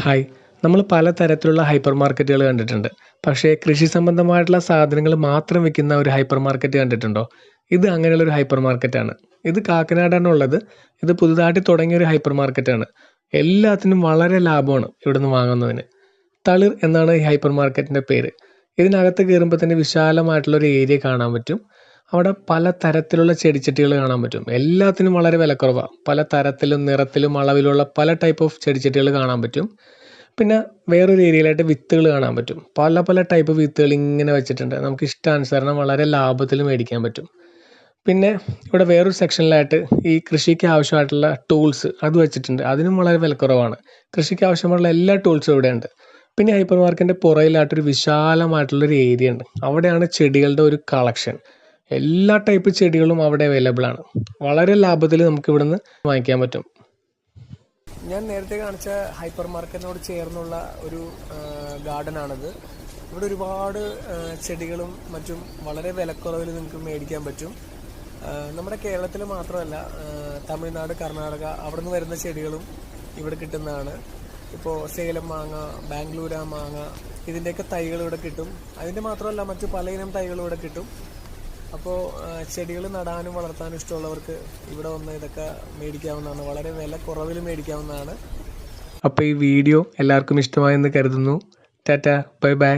Hi. നമ്മൾ പലതരത്തിലുള്ള hyper മാർക്കറ്റുകൾ കണ്ടിട്ടുണ്ട്. പക്ഷേ കൃഷി സംബന്ധമായിട്ടുള്ള സാധനങ്ങൾ മാത്രം വിൽക്കുന്ന ഒരു ഹൈപ്പർ മാർക്കറ്റ് കണ്ടിട്ടുണ്ടോ? ഇത് അങ്ങനെയുള്ളൊരു ഹൈപ്പർ മാർക്കറ്റാണ്. ഇത് കാക്കനാടാണ് ഉള്ളത്. ഇത് പുതുതായിട്ട് തുടങ്ങിയ ഒരു ഹൈപ്പർ മാർക്കറ്റാണ്. എല്ലാത്തിനും വളരെ ലാഭമാണ് ഇവിടുന്ന് വാങ്ങുന്നതിന്. തളിർ എന്നാണ് ഈ ഹൈപ്പർ മാർക്കറ്റിൻ്റെ പേര്. ഇതിനകത്ത് കയറുമ്പോൾ തന്നെ വിശാലമായിട്ടുള്ളൊരു ഏരിയ കാണാൻ പറ്റും. അവിടെ പല തരത്തിലുള്ള ചെടിച്ചട്ടികൾ കാണാൻ പറ്റും. എല്ലാത്തിനും വളരെ വിലക്കുറവാണ്. പല തരത്തിലും നിറത്തിലും അളവിലുള്ള പല ടൈപ്പ് ഓഫ് ചെടിച്ചട്ടികൾ കാണാൻ പറ്റും. പിന്നെ വേറൊരു ഏരിയയിലായിട്ട് വിത്തുകൾ കാണാൻ പറ്റും. പല പല ടൈപ്പ് വിത്തുകൾ ഇങ്ങനെ വെച്ചിട്ടുണ്ട്. നമുക്ക് ഇഷ്ടാനുസരണം വളരെ ലാഭത്തിൽ മേടിക്കാൻ പറ്റും. പിന്നെ ഇവിടെ വേറൊരു സെക്ഷനിലായിട്ട് ഈ കൃഷിക്ക് ആവശ്യമായിട്ടുള്ള ടൂൾസ് അത് വെച്ചിട്ടുണ്ട്. അതിനും വളരെ വിലക്കുറവാണ്. കൃഷിക്ക് ആവശ്യമുള്ള എല്ലാ ടൂൾസും ഇവിടെയുണ്ട്. പിന്നെ ഹൈപ്പർ മാർക്കറ്റിൻ്റെ പുറകിലായിട്ടൊരു വിശാലമായിട്ടുള്ളൊരു ഏരിയ ഉണ്ട്. അവിടെയാണ് ചെടികളുടെ ഒരു കളക്ഷൻ. എല്ലാ ടൈപ്പ് ചെടികളും അവിടെ അവൈലബിൾ ആണ്. വളരെ ലാഭത്തിൽ നമുക്ക് ഇവിടുന്ന് വാങ്ങിക്കാൻ പറ്റും. ഞാൻ നേരത്തെ കാണിച്ച ഹൈപ്പർ മാർക്കറ്റിനോട് ചേർന്നുള്ള ഒരു ഗാർഡനാണിത്. ഇവിടെ ഒരുപാട് ചെടികളും മറ്റും വളരെ വിലക്കുറവിൽ നിങ്ങൾക്ക് മേടിക്കാൻ പറ്റും. നമ്മുടെ കേരളത്തിൽ മാത്രമല്ല, തമിഴ്നാട്, കർണാടക അവിടെ നിന്ന് വരുന്ന ചെടികളും ഇവിടെ കിട്ടുന്നതാണ്. ഇപ്പോൾ സേലം മാങ്ങ, ബാംഗ്ലൂര മാങ്ങ, ഇതിൻ്റെയൊക്കെ തൈകൾ ഇവിടെ കിട്ടും. അതിൻ്റെ മാത്രമല്ല, മറ്റു പലയിനം തൈകളും ഇവിടെ കിട്ടും. അപ്പോൾ ചെടികൾ നടാനും വളർത്താനും ഇഷ്ടമുള്ളവർക്ക് ഇവിടെ വന്ന് ഇതൊക്കെ മേടിക്കാവുന്നതാണ്. വളരെ വില കുറവിൽ മേടിക്കാവുന്നതാണ്. അപ്പോൾ ഈ വീഡിയോ എല്ലാവർക്കും ഇഷ്ടമായെന്ന് കരുതുന്നു. Tata, bye bye.